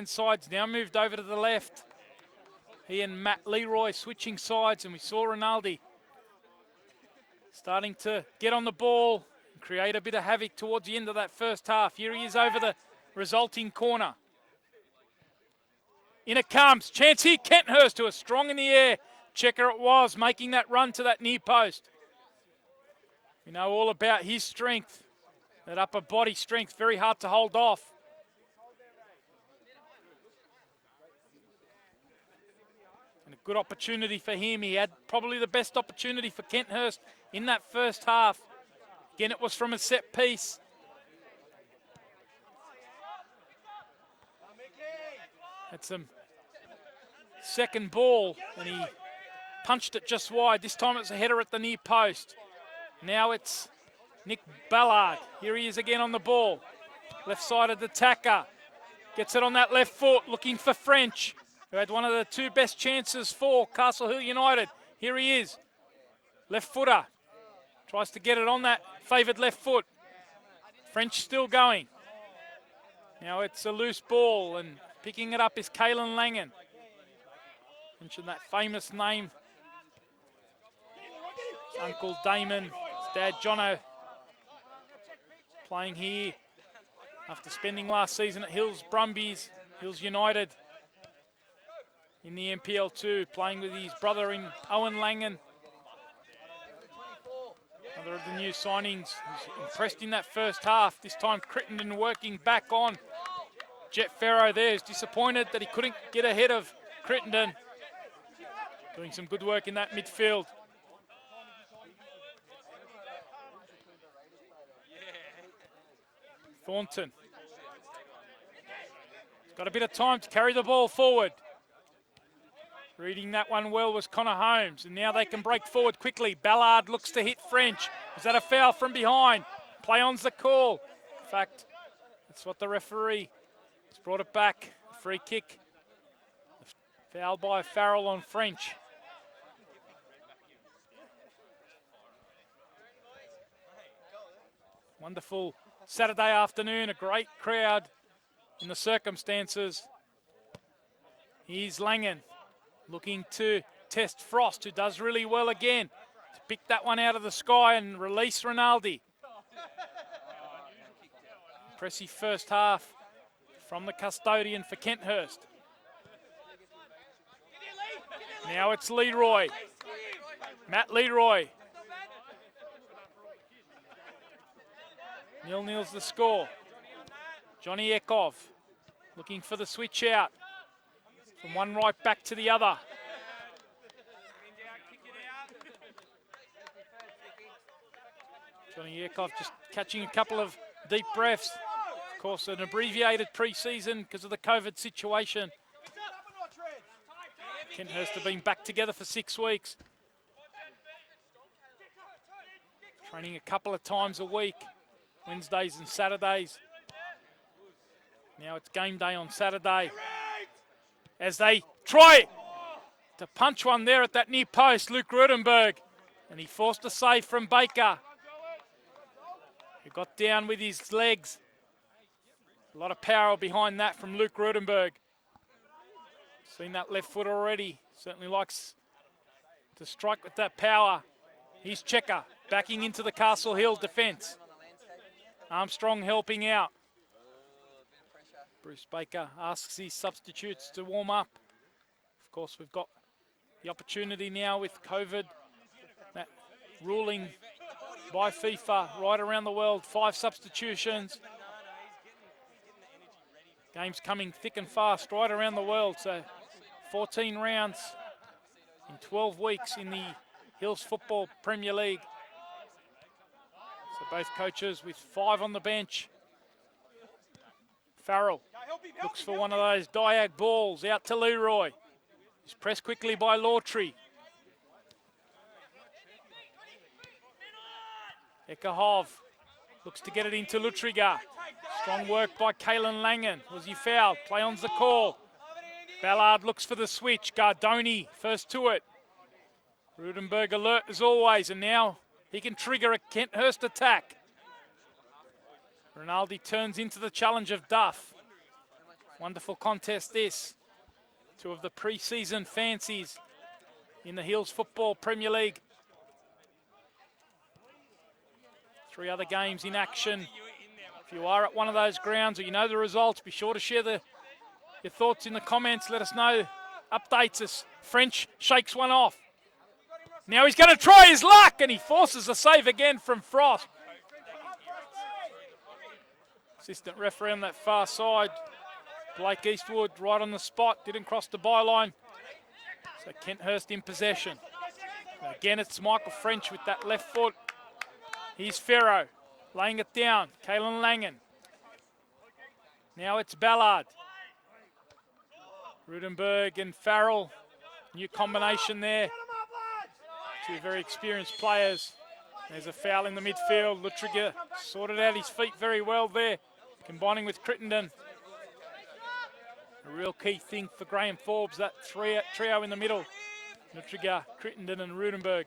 right-hand side's now moved over to the left. He and Matt Leroy switching sides, and we saw Rinaldi starting to get on the ball and create a bit of havoc towards the end of that first half. Here he is over the resulting corner. In it comes. Chance here. Kenthurst, who is strong in the air. Checker it was, making that run to that near post. We know all about his strength. That upper body strength, very hard to hold off. And a good opportunity for him. He had probably the best opportunity for Kenthurst in that first half. Again, it was from a set piece. Had some second ball, and he punched it just wide. This time it's a header at the near post. Now it's Nick Ballard. Here he is again on the ball. Left-sided attacker. Gets it on that left foot, looking for French, who had one of the two best chances for Castle Hill United. Here he is. Left footer. Tries to get it on that favoured left foot. French still going. Now it's a loose ball, and picking it up is Kalen Langan. Mentioned that famous name. His Uncle Damon, his dad Jono, playing here after spending last season at Hills Brumbies, Hills United in the NPL2, playing with his brother in Owen Langan. Another of the new signings, who's impressed in that first half. This time Crittenden working back on. Jet Farrow there is disappointed that he couldn't get ahead of Crittenden. Doing some good work in that midfield. Thornton. He's got a bit of time to carry the ball forward. Reading that one well was Connor Holmes, and now they can break forward quickly. Ballard looks to hit French. Is that a foul from behind? Play on's the call. In fact, that's what the referee has brought it back. Free kick. Foul by Farrell on French. Wonderful Saturday afternoon, a great crowd in the circumstances. Here's Langan looking to test Frost, who does really well again, to pick that one out of the sky and release Rinaldi. Impressive first half from the custodian for Kenthurst. Now it's Leroy. Matt Leroy. 0-0's the score. Johnny Ekov looking for the switch out. From one right back to the other. Johnny Ekov just catching a couple of deep breaths. Of course, an abbreviated pre-season because of the COVID situation. Kenthurst have been back together for 6 weeks. Training a couple of times a week, Wednesdays and Saturdays. Now it's game day on Saturday. As they try to punch one there at that near post, Luke Rudenberg. And he forced a save from Baker, who got down with his legs. A lot of power behind that from Luke Rudenberg. Seen that left foot already. Certainly likes to strike with that power. Here's Checker backing into the Castle Hill defence. Armstrong helping out. Bruce Baker asks his substitutes to warm up. Of course, we've got the opportunity now with COVID, that ruling by FIFA right around the world, 5 substitutions. Games coming thick and fast right around the world. So 14 rounds in 12 weeks in the Hills Football Premier League. So both coaches with 5 on the bench. Farrell looks for one of those diag balls out to Leroy. He's pressed quickly by Lawtree. Ekahov looks to get it into Lutriga. Strong work by Kalen Langan. Was he fouled? Play on's the call. Ballard looks for the switch. Gardoni first to it. Rudenberg alert as always, and now he can trigger a Kenthurst attack. Rinaldi turns into the challenge of Duff. Wonderful contest this. Two of the pre-season fancies in the Hills Football Premier League. 3 other games in action. If you are at one of those grounds or you know the results, be sure to share your thoughts in the comments. Let us know. Updates us. French shakes one off. Now he's going to try his luck, and he forces a save again from Frost. Assistant referee on that far side. Blake Eastwood right on the spot. Didn't cross the byline. So Kenthurst in possession. And again, it's Michael French with that left foot. Here's Ferro laying it down. Kalen Langen. Now it's Ballard. Rudenberg and Farrell. New combination there. Two very experienced players. There's a foul in the midfield. Lutriger sorted out his feet very well there, combining with Crittenden. A real key thing for Graham Forbes, that trio in the middle. Lutriger, Crittenden and Rudenberg.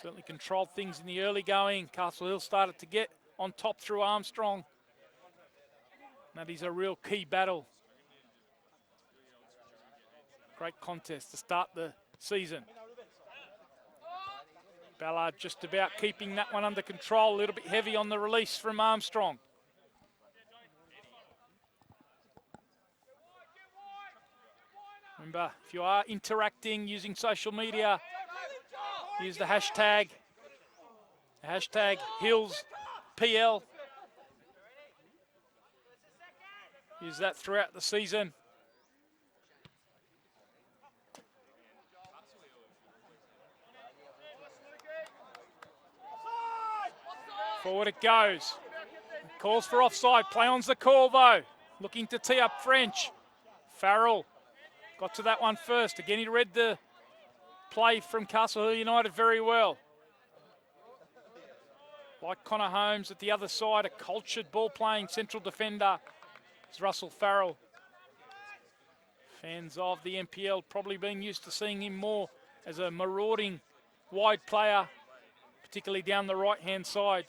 Certainly controlled things in the early going. Castle Hill started to get on top through Armstrong. That is a real key battle. Great contest to start the season. Ballard just about keeping that one under control. A little bit heavy on the release from Armstrong. Remember, if you are interacting using social media, use the hashtag HillsPL. Use that throughout the season. Forward it goes. Calls for offside. Play on's the call though. Looking to tee up French. Farrell got to that one first. Again, he read the play from Castle Hill United very well. Like Connor Holmes at the other side, a cultured ball-playing central defender is Russell Farrell. Fans of the NPL probably been used to seeing him more as a marauding wide player, particularly down the right-hand side.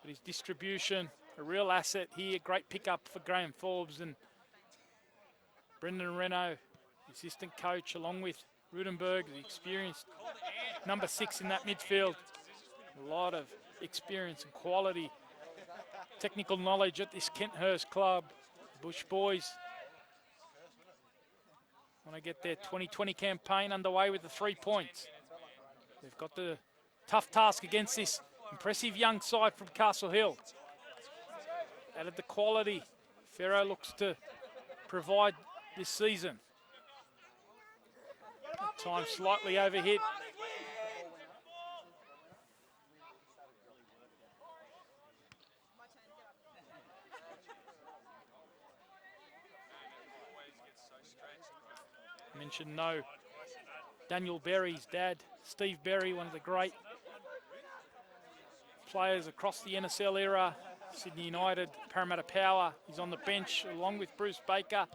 But his distribution, a real asset here. Great pickup for Graham Forbes and Brendan Reno, the assistant coach, along with Rudenberg, the experienced number 6 in that midfield. A lot of experience and quality, technical knowledge at this Kenthurst club. Bush boys want to get their 2020 campaign underway with the 3 points. They've got the tough task against this impressive young side from Castle Hill. Added the quality Ferro looks to provide this season. At times slightly overhit. I mentioned no Daniel Berry's dad, Steve Berry, one of the great players across the NSL era. Sydney United, Parramatta Power. He's on the bench along with Bruce Baker.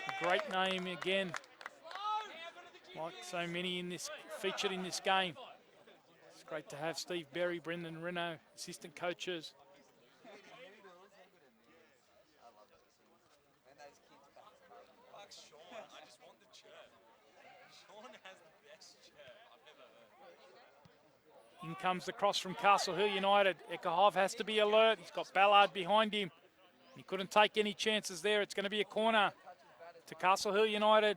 A great name again, like so many in this featured in this game. It's great to have Steve Berry, Brendan Reno, assistant coaches. In comes the cross from Castle Hill United. Ekahov has to be alert. He's got Ballard behind him. He couldn't take any chances there. It's going to be a corner to Castle Hill United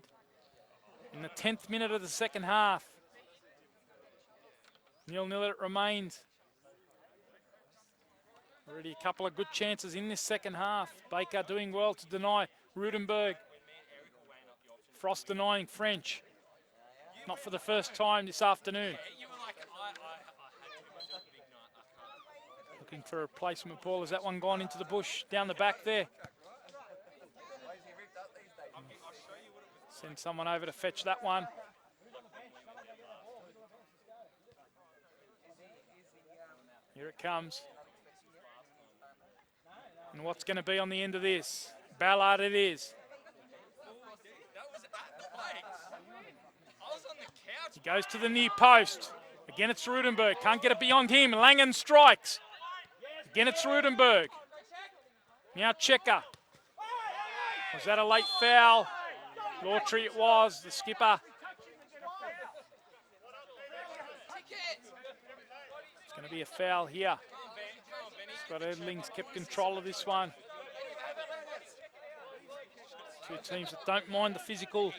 in the 10th minute of the second half. 0-0 it remains. Already a couple of good chances in this second half. Baker doing well to deny Rudenberg. Frost denying French. Not for the first time this afternoon. Looking for a replacement ball. Has that one gone into the bush down the back there? Send someone over to fetch that one. Here it comes. And what's going to be on the end of this? Ballard it is. He goes to the near post. Again, it's Rudenberg. Can't get it beyond him. Langen strikes. Again, it's Rudenberg. Now Checker. Was that a late foul? Lawtree it was, the skipper. It's going to be a foul here. Scott Edling's kept control of this one. Two teams that don't mind the physical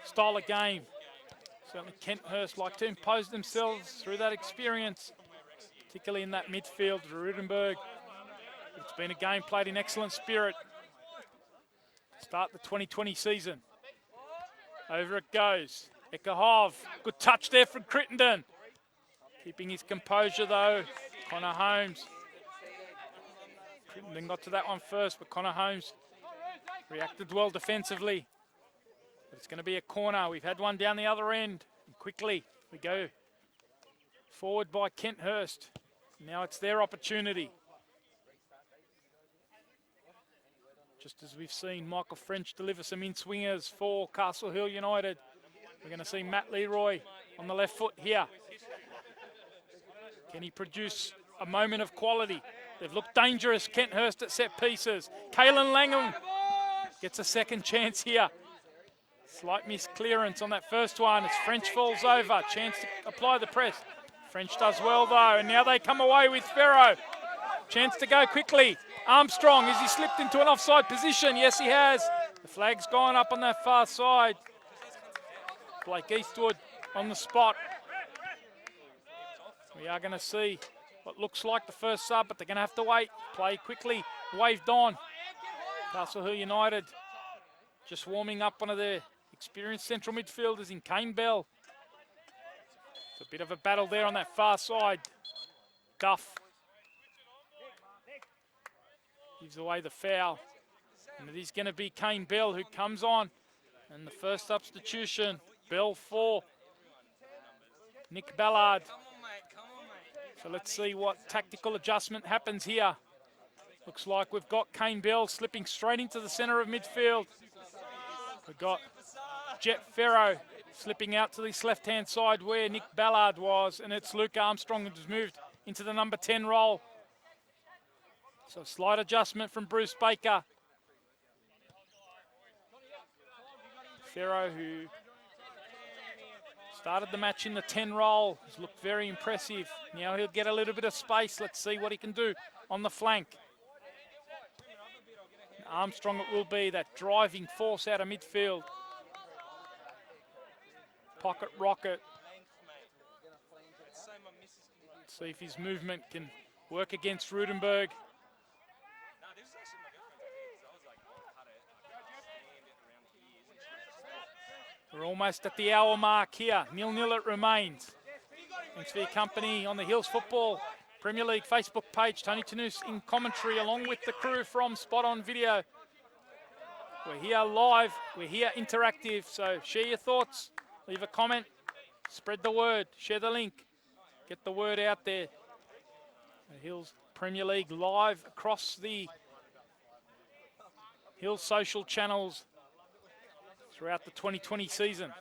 style of game. Certainly Kenthurst like to impose themselves through that experience, particularly in that midfield. Rudenberg, it's been a game played in excellent spirit. Start the 2020 season. Over it goes. Ekahov, good touch there from Crittenden. Keeping his composure though, Connor Holmes. Crittenden got to that one first, but Connor Holmes reacted well defensively. But it's going to be a corner. We've had one down the other end. And quickly we go forward by Kenthurst. Now it's their opportunity. Just as we've seen Michael French deliver some in-swingers for Castle Hill United. We're going to see Matt Leroy on the left foot here. Can he produce a moment of quality? They've looked dangerous, Kenthurst at set pieces. Kalen Langham gets a second chance here. Slight misclearance on that first one as French falls over. Chance to apply the press. French does well though, and now they come away with Ferro. Chance to go quickly. Armstrong, has he slipped into an offside position? Yes, he has. The flag's gone up on that far side. Blake Eastwood on the spot. We are going to see what looks like the first sub, but they're going to have to wait. Play quickly, waved on. Castle Hill United just warming up one of their experienced central midfielders in Kane Bell. It's a bit of a battle there on that far side. Duff gives away the foul. And it is going to be Kane Bell who comes on. And the first substitution, Bell for Nick Ballard. So let's see what tactical adjustment happens here. Looks like we've got Kane Bell slipping straight into the centre of midfield. We've got Jet Ferro slipping out to this left-hand side where Nick Ballard was, and it's Luke Armstrong who's moved into the number 10 role. So slight adjustment from Bruce Baker. Ferro, who started the match in the 10 role, has looked very impressive. Now he'll get a little bit of space. Let's see what he can do on the flank. Armstrong it will be, that driving force out of midfield. Pocket rocket. Let's see if his movement can work against Rudenberg. We're almost at the hour mark here. 0-0 it remains. Thanks for your company on the Hills Football Premier League Facebook page. Tony Tanous in commentary along with the crew from Spot On Video. We're here live, we're here interactive, so share your thoughts, leave a comment, spread the word, share the link, get the word out there. The Hills Premier League live across the Hills social channels throughout the 2020 season.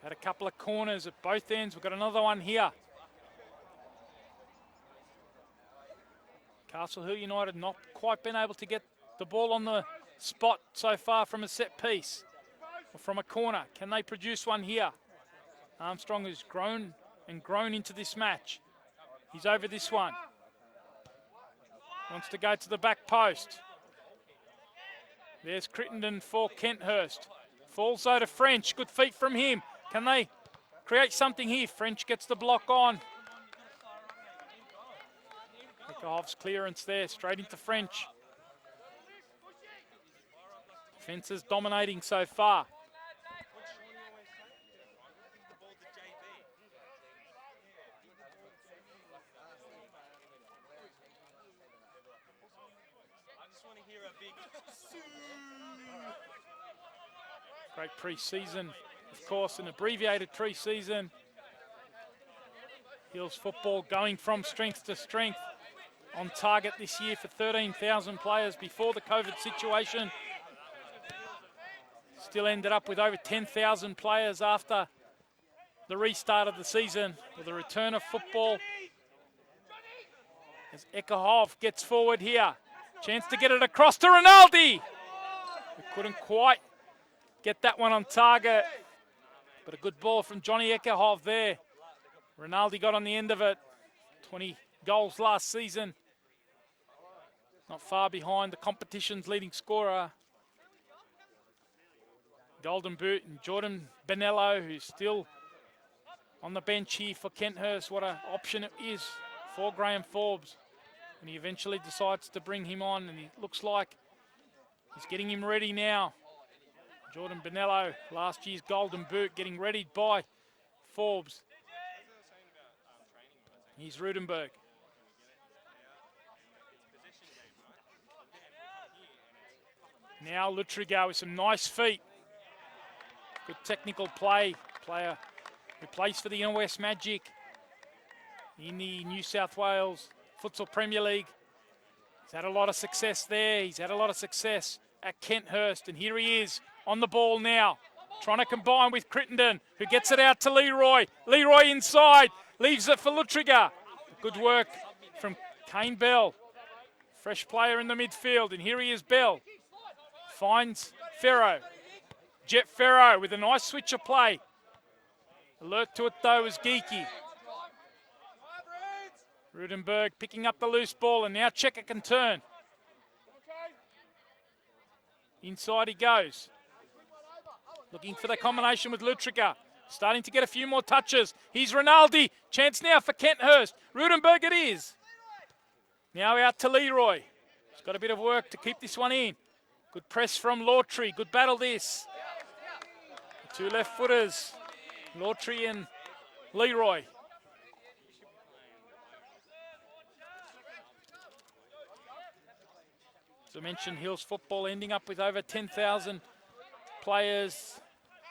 Had a couple of corners at both ends. We've got another one here. Castle Hill United not quite been able to get the ball on the spot so far from a set piece or from a corner. Can they produce one here? Armstrong has grown and grown into this match. He's over this one. Wants to go to the back post. There's Crittenden for Kenthurst. Falls though to French. Good feet from him. Can they create something here? French gets the block on. Nikohov's clearance there, straight into French. Defence is dominating so far. Great pre-season, of course, an abbreviated pre-season. Hills football going from strength to strength. On target this year for 13,000 players before the COVID situation. Still ended up with over 10,000 players after the restart of the season with the return of football. As Eckerhoff gets forward here. Chance to get it across to Rinaldi. We couldn't quite get that one on target. But a good ball from Johnny Eckerhoff there. Rinaldi got on the end of it. 20 goals last season. Not far behind the competition's leading scorer. Golden Boot and Jordan Benello, who's still on the bench here for Kenthurst. What an option it is for Graham Forbes. And he eventually decides to bring him on, and it looks like he's getting him ready now. Jordan Benello, last year's Golden Boot, getting readied by Forbes. Here's Rudenberg. Now Lutrigar with some nice feet. Good technical play. Player who plays for the Inner West Magic in the New South Wales Futsal Premier League. He's had a lot of success there. He's had a lot of success at Kenthurst. And here he is on the ball now. Trying to combine with Crittenden, who gets it out to Leroy. Leroy inside. Leaves it for Lutrigar. Good work from Kane Bell. Fresh player in the midfield. And here he is, Bell. Finds Ferro. Jet Ferro with a nice switch of play. Alert to it though is Geeky. Rudenberg picking up the loose ball, and now Checker can turn. Inside he goes. Looking for the combination with Lutrigar. Starting to get a few more touches. Here's Rinaldi. Chance now for Kenthurst. Rudenberg it is. Now out to Leroy. He's got a bit of work to keep this one in. Good press from Lawtree. Good battle this. The two left footers. Lawtree and Leroy. As I mentioned, Hills football ending up with over 10,000 players.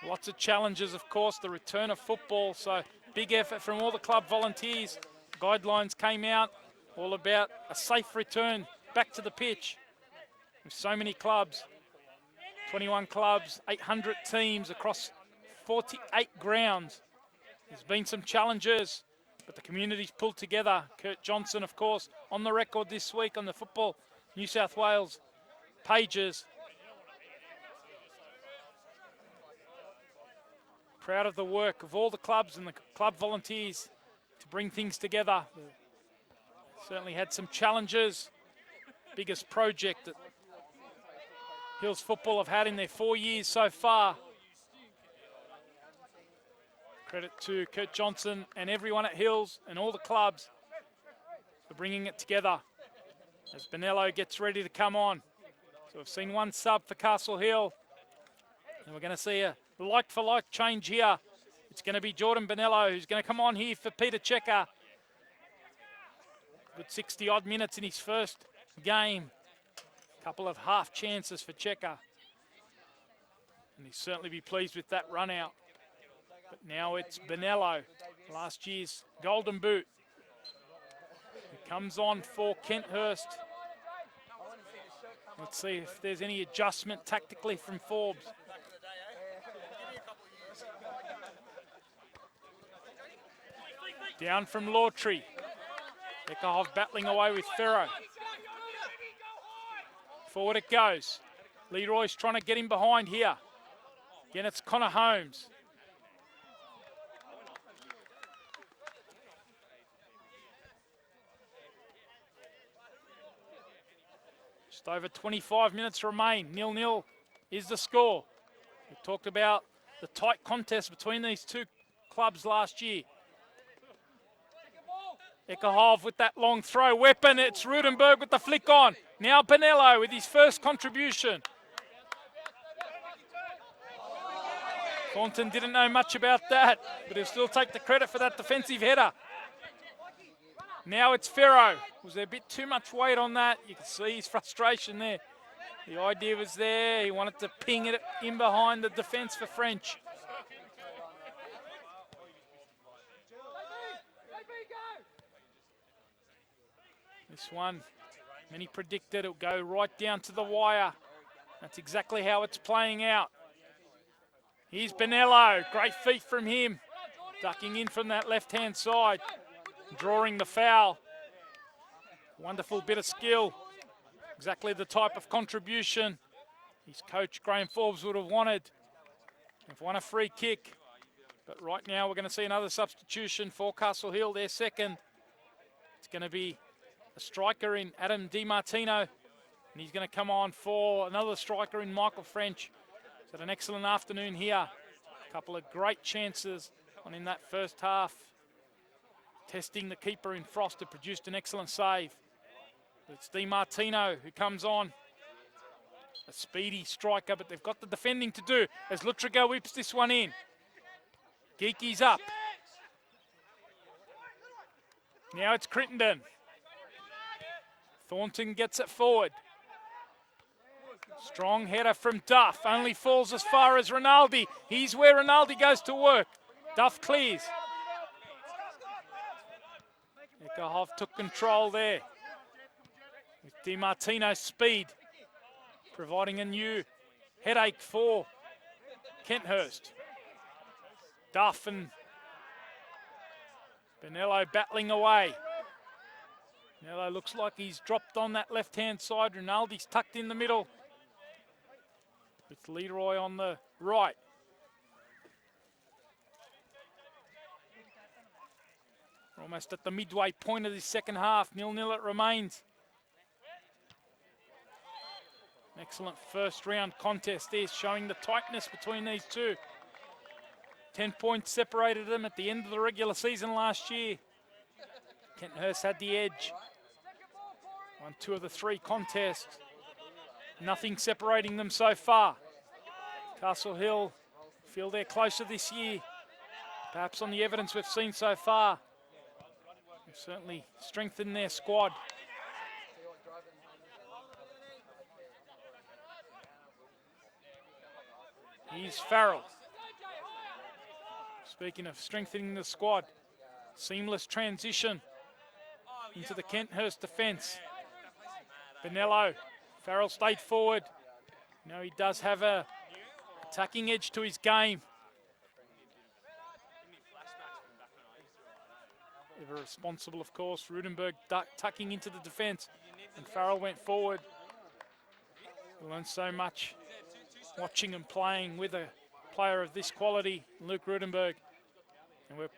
Lots of challenges, of course, the return of football. So big effort from all the club volunteers. Guidelines came out all about a safe return back to the pitch. With so many clubs, 21 clubs, 800 teams across 48 grounds. There's been some challenges, but the community's pulled together. Kurt Johnson, of course, on the record this week on the Football New South Wales pages. Proud of the work of all the clubs and the club volunteers to bring things together. Certainly had some challenges. Biggest project that Hills football have had in their 4 years so far. Credit to Kurt Johnson and everyone at Hills and all the clubs for bringing it together as Benello gets ready to come on. So we've seen one sub for Castle Hill, and we're going to see a like-for-like change here. It's going to be Jordan Benello who's going to come on here for Peter Checker. Good 60-odd minutes in his first game. Couple of half chances for Checker. And he'll certainly be pleased with that run out. But now it's Benello, last year's Golden Boot, who comes on for Kenthurst. Let's see if there's any adjustment tactically from Forbes. Down from Lawtree. Eckerhoff battling away with Ferro. Forward it goes. Leroy's trying to get him behind here. Again, it's Connor Holmes. Just over 25 minutes remain. 0-0 is the score. We talked about the tight contest between these two clubs last year. Eckerhoff with that long throw weapon. It's Rudenberg with the flick on. Now Benello with his first contribution. Thornton didn't know much about that, but he'll still take the credit for that defensive header. Now it's Ferro. Was there a bit too much weight on that? You can see his frustration there. The idea was there. He wanted to ping it in behind the defence for French. This one, many predicted it'll go right down to the wire. That's exactly how it's playing out. Here's Benello, great feet from him. ducking in from that left-hand side, drawing the foul. Wonderful bit of skill. Exactly the type of contribution his coach, Graham Forbes, would have wanted. They've won a free kick. But right now we're going to see another substitution for Castle Hill, their second. It's going to be a striker in Adam DiMartino. And he's going to come on for another striker in Michael French. He's had an excellent afternoon here. A couple of great chances on in that first half. Testing the keeper in Frost, who produced an excellent save. It's DiMartino who comes on. A speedy striker, but they've got the defending to do as Lutrigo whips this one in. Geeky's up. Now it's Crittenden. Thornton gets it forward. Strong header from Duff. Only falls as far as Rinaldi. He's where Rinaldi goes to work. Duff clears. Ekerhoff took control there. With DiMartino's speed, providing a new headache for Kenthurst. Duff and Benello battling away. Benello looks like he's dropped on that left-hand side. Rinaldi's tucked in the middle, with Leroy on the right. We're almost at the midway point of this second half. 0-0 it remains. An excellent first round contest there, showing the tightness between these two. 10 points separated them at the end of the regular season last year. Kenthurst had the edge. Won 2 of the 3 contests. Nothing separating them so far. Castle Hill feel they're closer this year. Perhaps on the evidence we've seen so far. They've certainly strengthened their squad. Here's Farrell. Speaking of strengthening the squad, seamless transition into the Kenthurst defence. Benello, Farrell stayed forward. Now he does have a attacking edge to his game. Ever responsible, of course. Rudenberg tucking into the defence, and Farrell went forward. We learned so much watching and playing with a player of this quality, Luke Rudenberg. And we're, of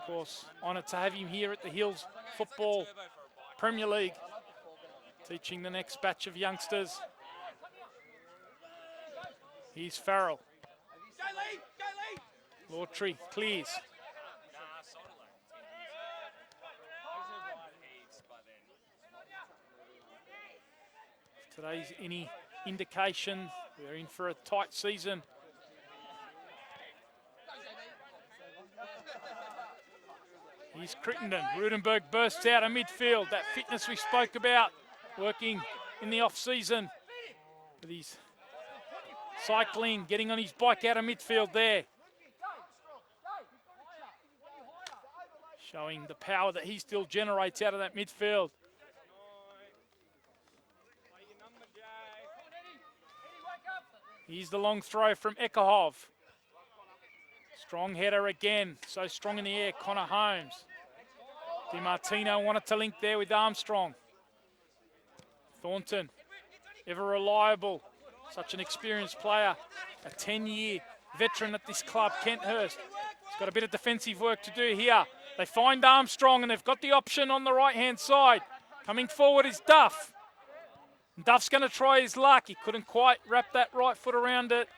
course, honoured to have him here at the Hills Football Premier League, teaching the next batch of youngsters. Here's Farrell. Lawtree clears. If today's any indication, we're in for a tight season. Here's Crittenden. Rudenberg bursts out of midfield. That fitness we spoke about, working in the off-season with his cycling, getting on his bike out of midfield there. Showing the power that he still generates out of that midfield. Here's the long throw from Ekerhoff. Strong header again, so strong in the air, Connor Holmes. DiMartino wanted to link there with Armstrong. Thornton, ever reliable, such an experienced player, a 10-year veteran at this club, Kenthurst. He's got a bit of defensive work to do here. They find Armstrong and they've got the option on the right-hand side. Coming forward is Duff. Duff's going to try his luck. He couldn't quite wrap that right foot around it.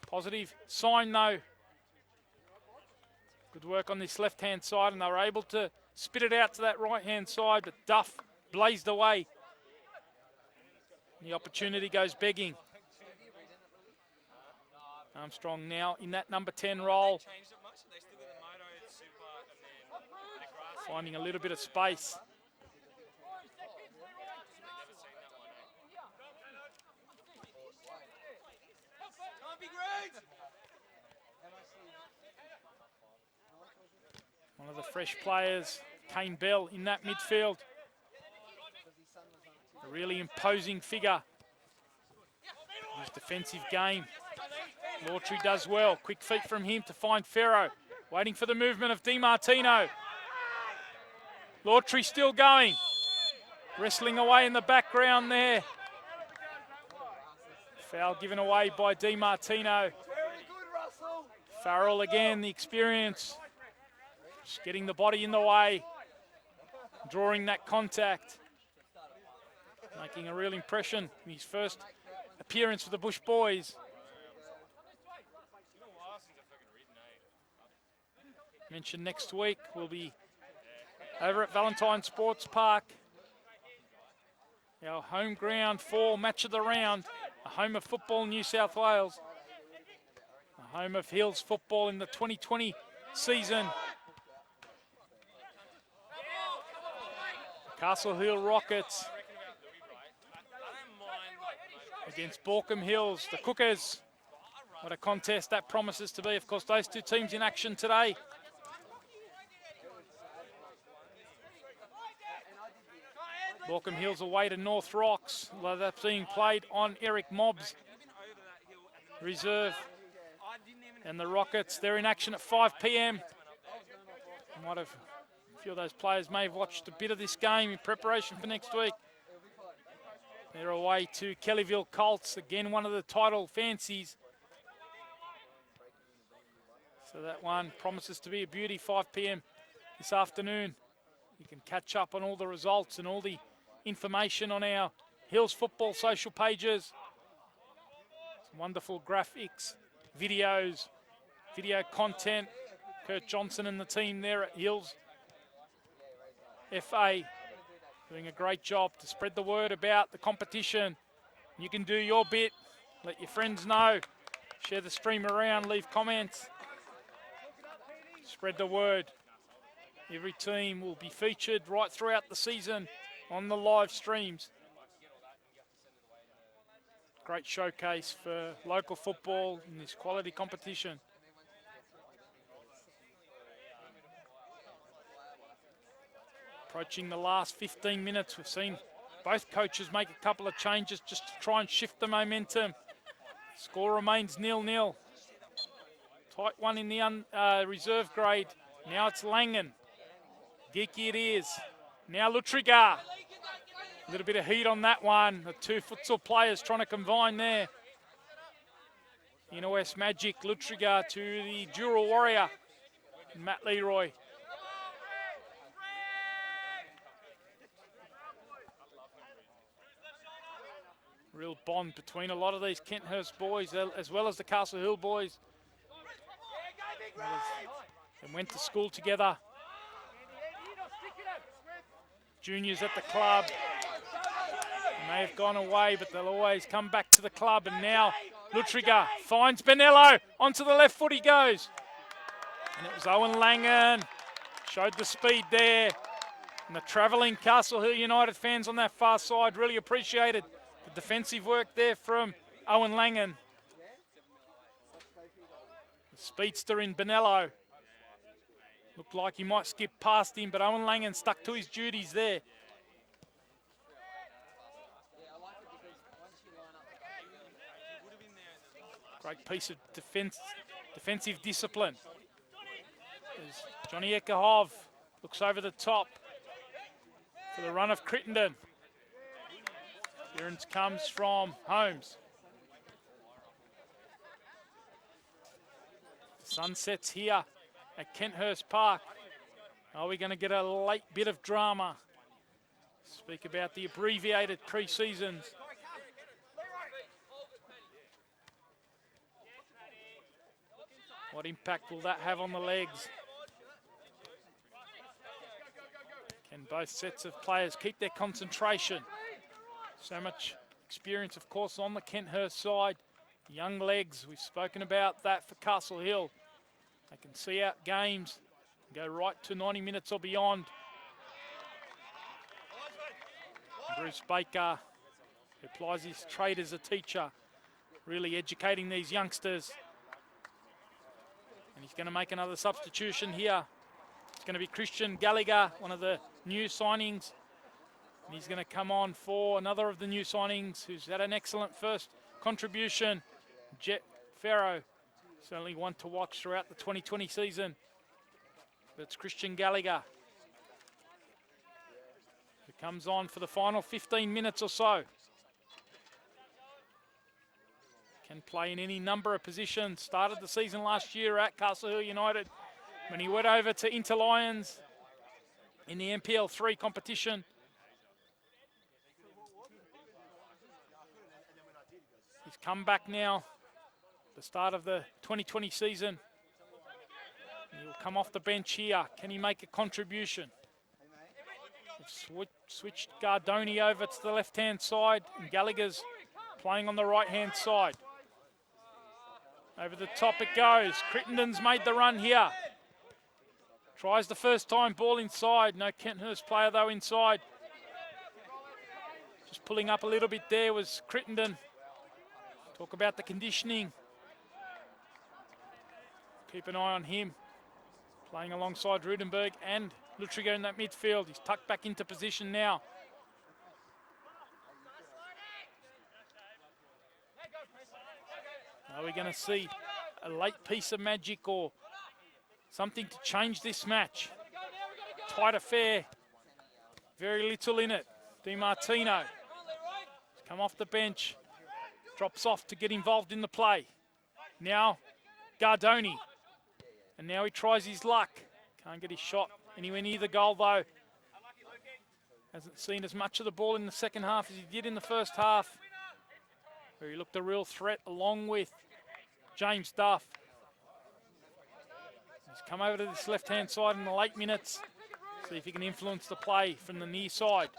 Positive sign though. Good work on this left-hand side, and they were able to spit it out to that right-hand side, but Duff blazed away. The opportunity goes begging. Armstrong now in that number 10 role. Finding a little bit of space. One of the fresh players, Kane Bell, in that midfield. A really imposing figure. His defensive game Lawtrey does well. Quick feet from him to find Ferro. Waiting for the movement of DiMartino. Lawtrey still going. Wrestling away in the background there. Foul given away by DiMartino. Farrell again, the experience. Just getting the body in the way. Drawing that contact. Making a real impression in his first appearance for the Bush Boys. Mentioned next week we'll be over at Valentine Sports Park. Our home ground for match of the round. A home of football in New South Wales. A home of Hills football in the 2020 season. Castle Hill Rockets against Borkham Hills, the Cookers. What a contest that promises to be. Of course, those two teams in action today. Borkham Hills away to North Rocks, although that's being played on Eric Mobb's reserve. And the Rockets, they're in action at 5 p.m. A few of those players may have watched a bit of this game in preparation for next week. They're away to Kellyville Colts, again one of the title fancies. So that one promises to be a beauty, 5 p.m. this afternoon. You can catch up on all the results and all the information on our Hills Football social pages. Some wonderful graphics, videos, video content. Kurt Johnson and the team there at Hills FA doing a great job to spread the word about the competition. You can do your bit, let your friends know, share the stream around, leave comments, spread the word. Every team will be featured right throughout the season on the live streams. Great showcase for local football in this quality competition. Approaching the last 15 minutes, we've seen both coaches make a couple of changes just to try and shift the momentum. Score remains 0-0. Tight one in the reserve grade. Now it's Langan. Geeky it is. Now Lutrigar. A little bit of heat on that one. The two futsal players trying to combine there. Inner West Magic, Lutrigar to the Dural Warrior, Matt Leroy. Real bond between a lot of these Kenthurst boys as well as the Castle Hill boys. They went to school together. Juniors at the club. They may have gone away, but they'll always come back to the club. And now Lutrigar finds Benello. Onto the left foot he goes. And it was Owen Langan. Showed the speed there. And the travelling Castle Hill United fans on that far side really appreciated the defensive work there from Owen Langan. The speedster in Benello. Looked like he might skip past him, but Owen Langan stuck to his duties there. Great piece of defensive discipline. As Johnny Ekahov looks over the top for the run of Crittenden. Clearance comes from Holmes. The sun sets here at Kenthurst Park. Are we going to get a late bit of drama? Speak about the abbreviated pre-seasons. What impact will that have on the legs? Can both sets of players keep their concentration? So much experience, of course, on the Kenthurst side. Young legs, we've spoken about that for Castle Hill. They can see out games, go right to 90 minutes or beyond. Bruce Baker, who applies his trade as a teacher, really educating these youngsters. And he's going to make another substitution here. It's going to be Christian Gallagher, one of the new signings. And he's going to come on for another of the new signings who's had an excellent first contribution. Farrow, certainly one to watch throughout the 2020 season. That's Christian Gallagher, who comes on for the final 15 minutes or so. Can play in any number of positions. Started the season last year at Castle Hill United when he went over to Interlions in the NPL 3 competition. He's come back now, the start of the 2020 season. He'll come off the bench here. Can he make a contribution? Switched Gardoni over to the left-hand side, and Gallagher's playing on the right-hand side. Over the top it goes. Crittenden's made the run here. Tries the first time, ball inside. No Kenthurst player though inside. Just pulling up a little bit there was Crittenden. Talk about the conditioning. Keep an eye on him. Playing alongside Rudenberg and Lutrigo in that midfield. He's tucked back into position now. Are we going to see a late piece of magic or something to change this match? Tight affair. Very little in it. DiMartino come off the bench. Drops off to get involved in the play. Now Gardoni. And now he tries his luck. Can't get his shot anywhere near the goal though. Hasn't seen as much of the ball in the second half as he did in the first half, where he looked a real threat along with James Duff. He's come over to this left-hand side in the late minutes. See if he can influence the play from the near side.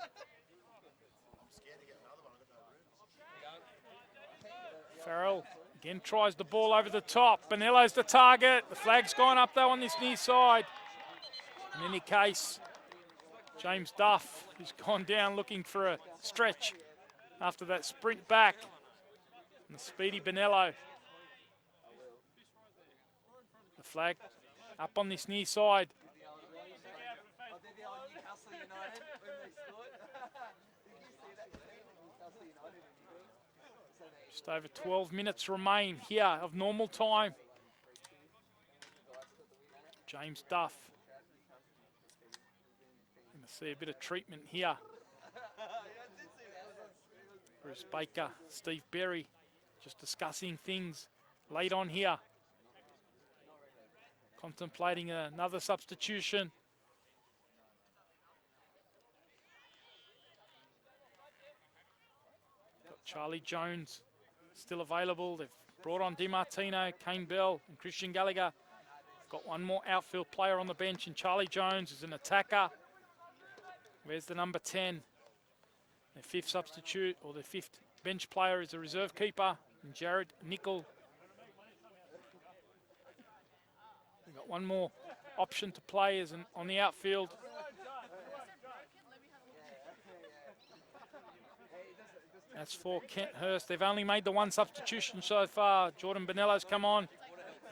Farrell again tries the ball over the top. Bonello's the target. The flag's gone up though on this near side. In any case, James Duff, who's gone down looking for a stretch after that sprint back. And the speedy Bonello. The flag up on this near side. Just over 12 minutes remain here of normal time. James Duff. Going to see a bit of treatment here. Bruce Baker, Steve Berry, just discussing things late on here. Contemplating another substitution. Got Charlie Jones still available. They've brought on DiMartino, Kane Bell, and Christian Gallagher. Got one more outfield player on the bench, and Charlie Jones is an attacker. Where's the number 10? Their fifth substitute, or their fifth bench player, is a reserve keeper, and Jared Nickel. We've got one more option to play as on the outfield. That's for Kenthurst. They've only made the one substitution so far. Jordan Bonello's come on.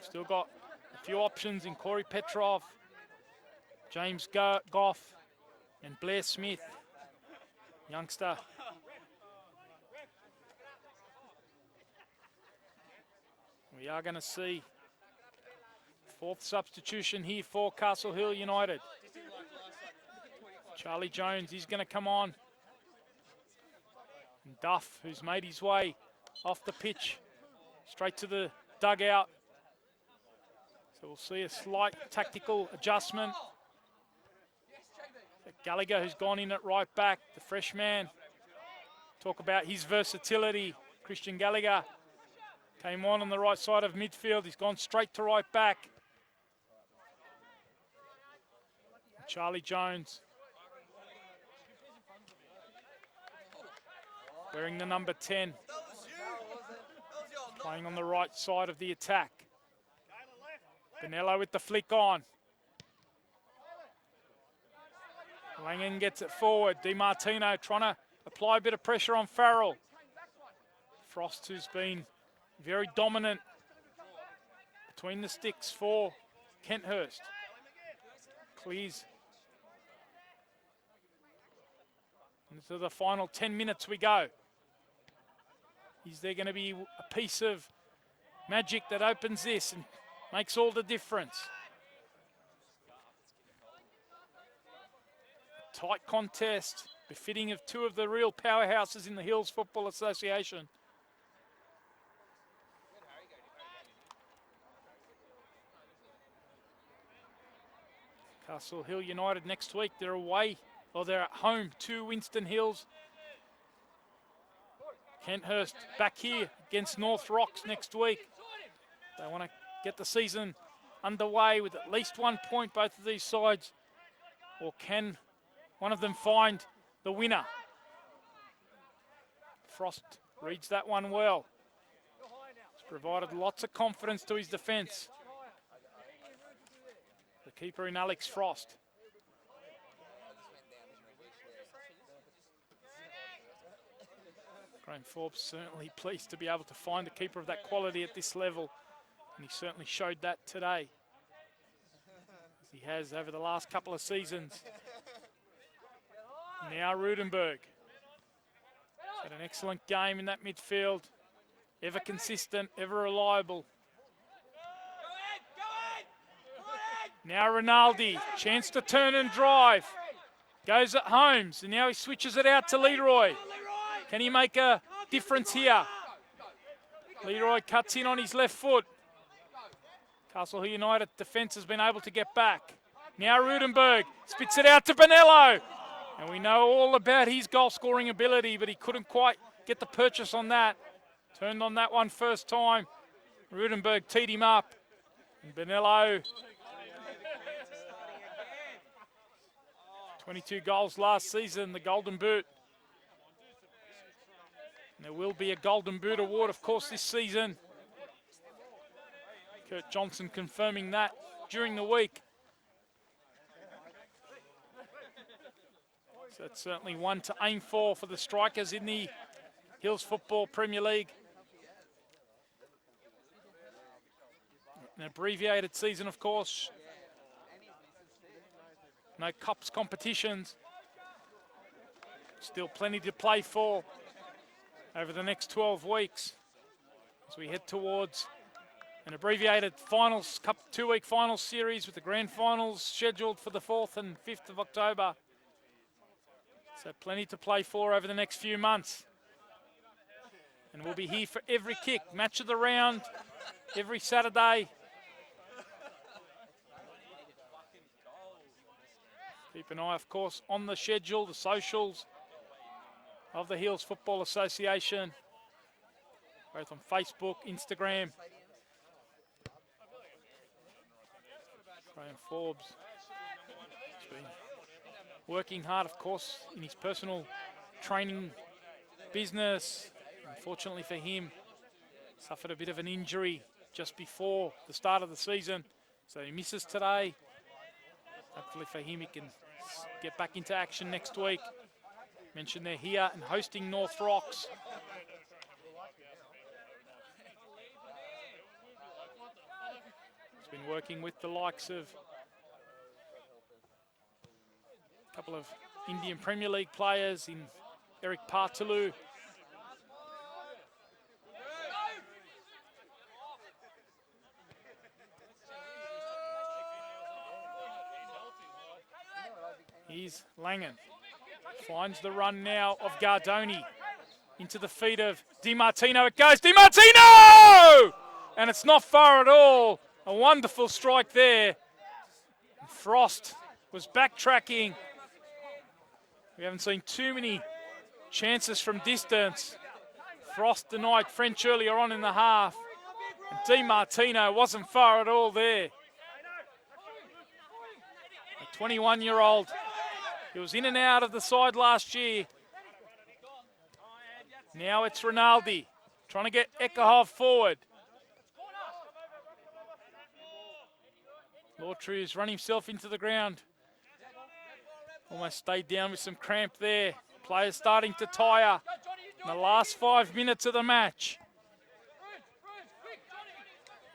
Still got a few options in Corey Petrov, James Goff, and Blair Smith, youngster. We are going to see fourth substitution here for Castle Hill United. Charlie Jones, he's going to come on. And Duff, who's made his way off the pitch, straight to the dugout. So we'll see a slight tactical adjustment. Gallagher, who's gone in at right back, the fresh man. Talk about his versatility. Christian Gallagher came on the right side of midfield. He's gone straight to right back. Charlie Jones, wearing the number 10, playing on the right side of the attack. Bonello with the flick on. Langen gets it forward. DiMartino trying to apply a bit of pressure on Farrell. Frost, who's been very dominant between the sticks for Kenthurst. Clears. Into the final 10 minutes we go. Is there going to be a piece of magic that opens this and makes all the difference. Tight contest, befitting of two of the real powerhouses in the Hills Football Association. Castle Hill United next week, they're away, or they're at home to Winston Hills. Kenthurst back here against North Rocks next week. They want to get the season underway with at least 1 point, both of these sides. Or can one of them find the winner? Frost reads that one well. He's provided lots of confidence to his defence. The keeper in Alex Frost. Graham Forbes certainly pleased to be able to find a keeper of that quality at this level, and he certainly showed that today, as he has over the last couple of seasons. Now Rudenberg. Had an excellent game in that midfield, ever consistent, ever reliable. Now Rinaldi, chance to turn and drive. Goes at Holmes, and now he switches it out to Leroy. Can he make a difference here? Leroy cuts in on his left foot. Castle Hill United defence has been able to get back. Now Rudenberg spits it out to Bonello. And we know all about his goal-scoring ability, but he couldn't quite get the purchase on that. Turned on that one first time. Rudenberg teed him up. And Bonello, 22 goals last season, the Golden Boot. And there will be a Golden Boot award, of course, this season. Kurt Johnson confirming that during the week. So that's certainly one to aim for the strikers in the Hills Football Premier League. An abbreviated season, of course. No cups competitions. Still plenty to play for over the next 12 weeks as we head towards an abbreviated finals, Cup 2-week finals series with the grand finals scheduled for the 4th and 5th of October. So plenty to play for over the next few months. And we'll be here for every kick, match of the round, every Saturday. Keep an eye, of course, on the schedule, the socials of the Hills Football Association, both on Facebook, Instagram. Graham Forbes has been working hard, of course, in his personal training business. Unfortunately for him, suffered a bit of an injury just before the start of the season, so he misses today. Hopefully for him, he can get back into action next week. Mentioned they're here and hosting North Rocks. He's been working with the likes of a couple of Indian Premier League players in Eric Partulu. Here's Langan. Finds the run now of Gardoni into the feet of DiMartino. It goes, DiMartino! And it's not far at all. A wonderful strike there. Frost was backtracking. We haven't seen too many chances from distance. Frost denied French earlier on in the half. And DiMartino wasn't far at all there. A 21-year-old. He was in and out of the side last year. Now it's Rinaldi trying to get Ekahov forward. Lawtree has run himself into the ground. Almost stayed down with some cramp there. Players starting to tire in the last 5 minutes of the match.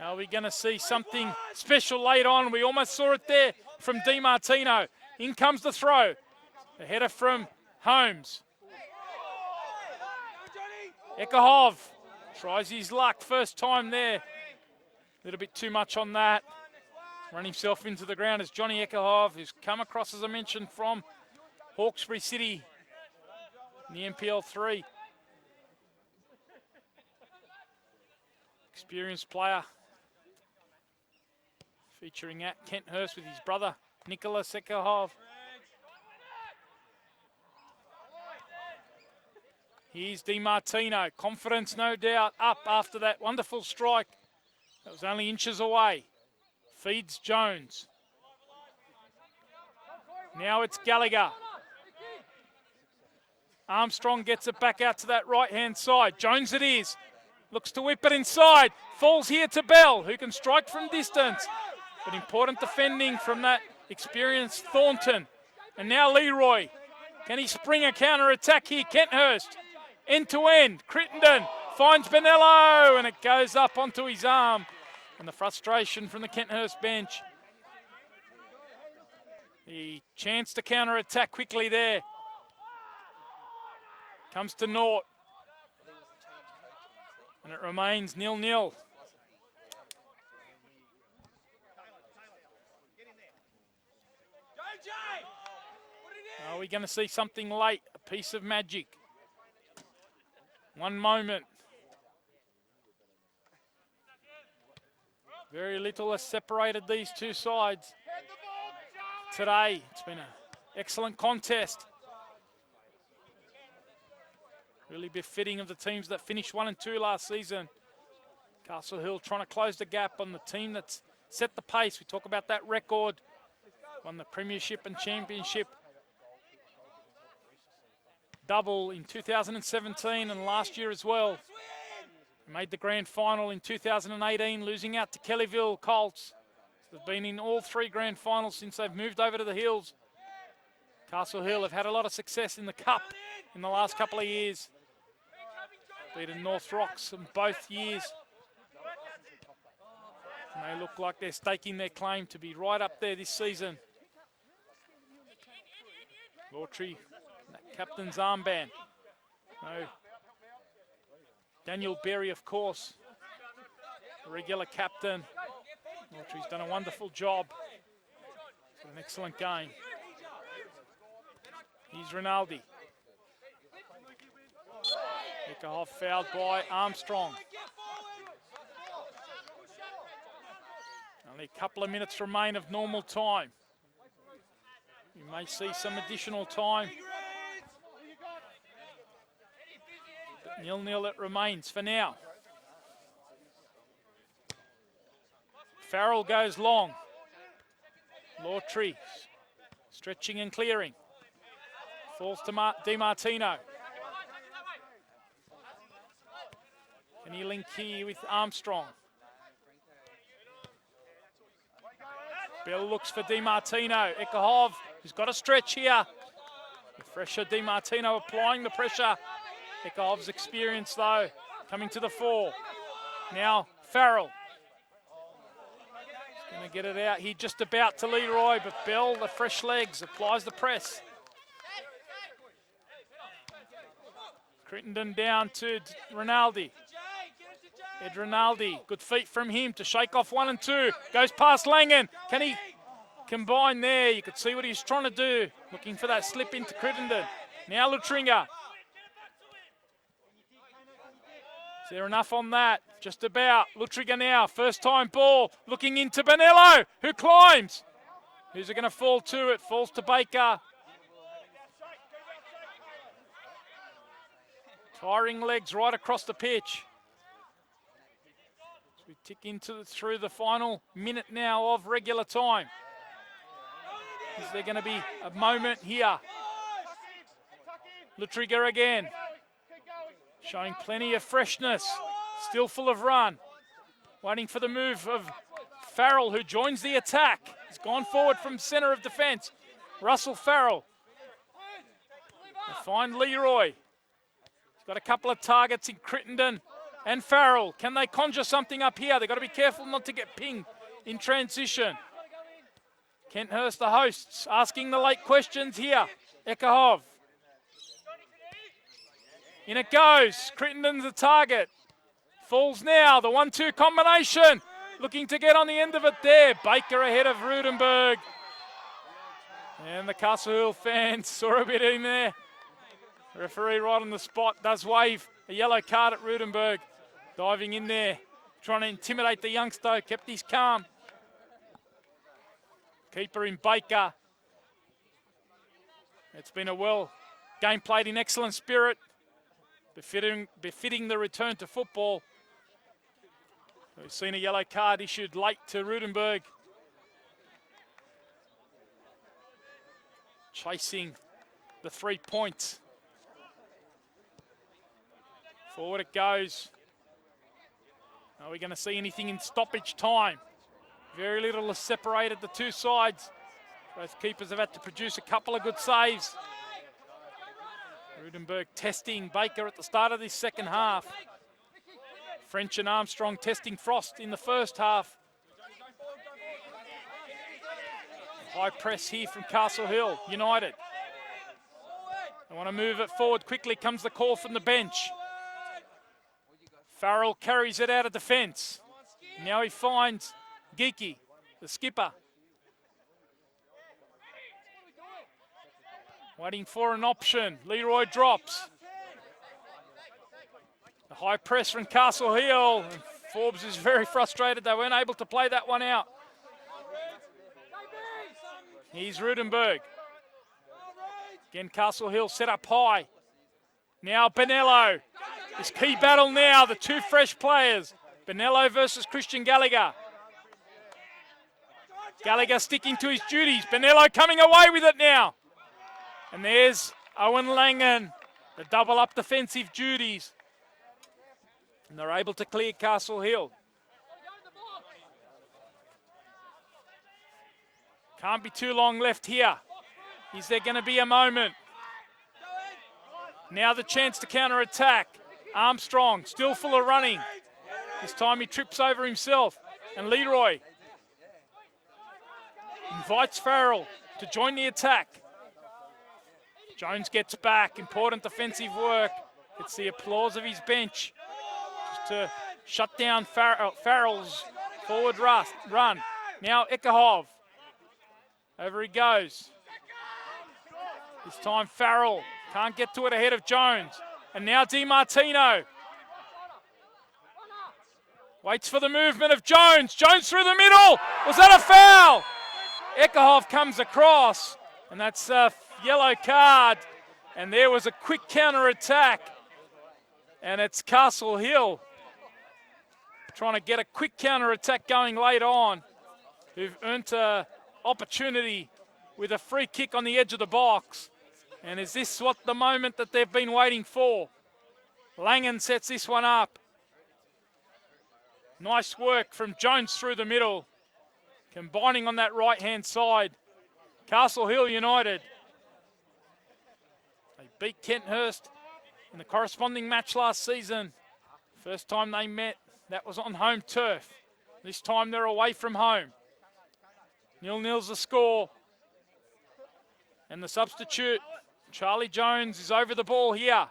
Are we going to see something special late on? We almost saw it there from DiMartino. In comes the throw. The header from Holmes. Ekahov tries his luck first time there A little bit too much on that. Run himself into the ground as Johnny Eckerhoff, who's come across, as I mentioned, from Hawkesbury City in the NPL 3. Experienced player. Featuring at Kenthurst with his brother, Nicholas Eckerhoff. Here's DiMartino. Confidence, no doubt, up after that wonderful strike. That was only inches away. Feeds Jones. Now it's Gallagher. Armstrong gets it back out to that right-hand side. Jones it is. Looks to whip it inside. Falls here to Bell, who can strike from distance. But important defending from that experienced Thornton. And now Leroy. Can he spring a counter-attack here? Kenthurst. End-to-end. Crittenden finds Benello, and it goes up onto his arm. And the frustration from the Kenthurst bench. The chance to counter-attack quickly there. Comes to naught. And it remains 0-0. Are we going to see something late? A piece of magic. One moment. Very little has separated these two sides today. It's been an excellent contest. Really befitting of the teams that finished 1 and 2 last season. Castle Hill trying to close the gap on the team that's set the pace. We talk about that record. Won the Premiership and Championship double in 2017 and last year as well. Made the grand final in 2018, losing out to Kellyville Colts. They've been in all 3 grand finals since they've moved over to the hills. Castle Hill have had a lot of success in the Cup in the last couple of years. Beaten North Rocks in both years. And they look like they're staking their claim to be right up there this season. Lawtree, that captain's armband. No. Daniel Berry, of course, the regular captain. Lawtree's done a wonderful job. It's an excellent game. Here's Rinaldi. Eckerhoff fouled by Armstrong. Only a couple of minutes remain of normal time. We may see some additional time. 0-0 it remains for now. Farrell goes long. Lawtree stretching and clearing. Falls to DiMartino. Can he link here with Armstrong? Bell looks for DiMartino. Eckerhoff, who's got a stretch here. The fresher DiMartino applying the pressure. Eckerhoff's experience, though, coming to the fore. Now, Farrell. He's going to get it out here just about to Leroy, but Bell, the fresh legs, applies the press. Crittenden down to Rinaldi. Ed Rinaldi, good feet from him to shake off 1 and 2. Goes past Langan. Can he combine there? You could see what he's trying to do. Looking for that slip into Crittenden. Now Lutringa. Is there enough on that? Just about. Lutringa now, first time ball. Looking into Benello, who climbs. Who's it going to fall to? It falls to Baker. Tiring legs right across the pitch. As we tick through the final minute now of regular time. Is there going to be a moment here? Lutringa again. Showing plenty of freshness. Still full of run. Waiting for the move of Farrell, who joins the attack. He's gone forward from centre of defence. Russell Farrell. They find Leroy. He's got a couple of targets in Crittenden and Farrell. Can they conjure something up here? They've got to be careful not to get pinged in transition. Kenthurst, the hosts, asking the late questions here. Eckerhoff. In it goes. Crittenden's the target. Falls now. The 1-2 combination. looking to get on the end of it there. Baker ahead of Rudenberg. And the Castle Hill fans saw a bit in there. Referee right on the spot does wave a yellow card at Rudenberg. Diving in there, trying to intimidate the youngster, kept his calm. Keeper in Baker. It's been a game played in excellent spirit, befitting the return to football. We've seen a yellow card issued late to Rudenberg. Chasing the 3 points. Forward it goes. Are we going to see anything in stoppage time? Very little has separated the two sides. Both keepers have had to produce a couple of good saves. Rudenberg testing Baker at the start of this second half. French and Armstrong testing Frost in the first half. High press here from Castle Hill United. They want to move it forward quickly. Comes the call from the bench. Farrell carries it out of defence. Now he finds Geeky, the skipper. Waiting for an option. Leroy drops. The high press from Castle Hill. Forbes is very frustrated. They weren't able to play that one out. Here's Rudenberg. Again, Castle Hill set up high. Now Benello. This key battle now, the two fresh players. Benello versus Christian Gallagher. Gallagher sticking to his duties. Benello coming away with it now. And there's Owen Langan, the double up defensive duties. And they're able to clear Castle Hill. Can't be too long left here. Is there going to be a moment? Now the chance to counter-attack. Armstrong still full of running. This time he trips over himself. And Leroy invites Farrell to join the attack. Jones gets back. Important defensive work. It's the applause of his bench just to shut down Farrell's forward run. Now Ekahov. Over he goes. This time Farrell can't get to it ahead of Jones. And now DiMartino. Waits for the movement of Jones. Jones through the middle. Was that a foul? Ekahov comes across. And that's a yellow card. And there was a quick counter-attack. And it's Castle Hill trying to get a quick counter-attack going late on. Who've earned an opportunity with a free kick on the edge of the box. And is this what the moment that they've been waiting for? Langan sets this one up. Nice work from Jones through the middle. Combining on that right-hand side. Castle Hill United. They beat Kenthurst in the corresponding match last season. First time they met, that was on home turf. This time they're away from home. 0-0's the score. And the substitute, Charlie Jones, is over the ball here.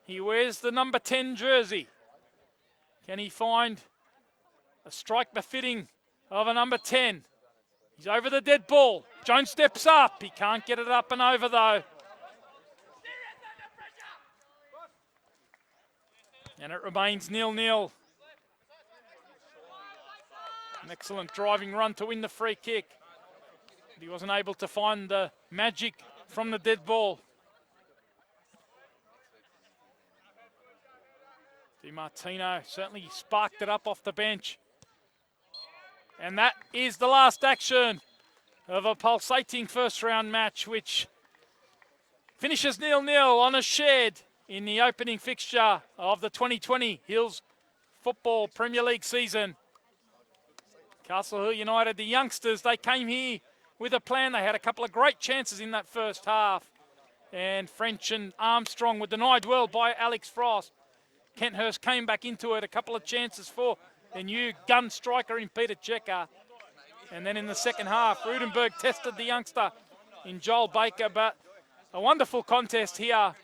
He wears the number 10 jersey. Can he find a strike befitting of a number 10? He's over the dead ball. Jones steps up. He can't get it up and over though. And it remains 0-0. An excellent driving run to win the free kick. But he wasn't able to find the magic from the dead ball. DiMartino certainly sparked it up off the bench. And that is the last action of a pulsating first round match, which finishes 0-0 on a shed in the opening fixture of the 2020 Hills Football Premier League season. Castle Hill United, the youngsters, they came here with a plan. They had a couple of great chances in that first half. And French and Armstrong were denied well by Alex Frost. Kenthurst came back into it, a couple of chances for the new gun striker in Peter Checker. And then in the second half, Rudenberg tested the youngster in Joel Baker, but a wonderful contest here.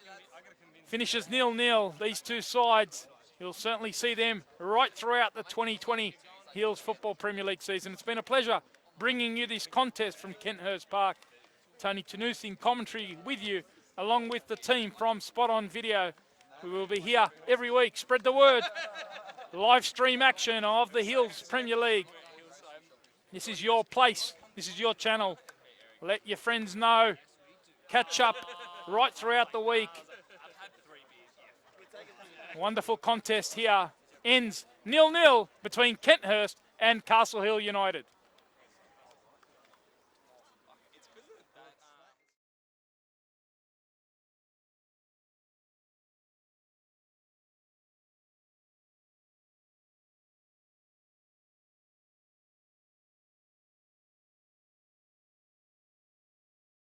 Finishes 0-0, these two sides. You'll certainly see them right throughout the 2020 Hills Football Premier League season. It's been a pleasure bringing you this contest from Kenthurst Park. Tony Tanusi in commentary with you, along with the team from Spot On Video. We will be here every week. Spread the word. Live stream action of the Hills Premier League. This is your place. This is your channel. Let your friends know. Catch up right throughout the week. Wonderful contest here. Ends 0-0 between Kenthurst and Castle Hill United.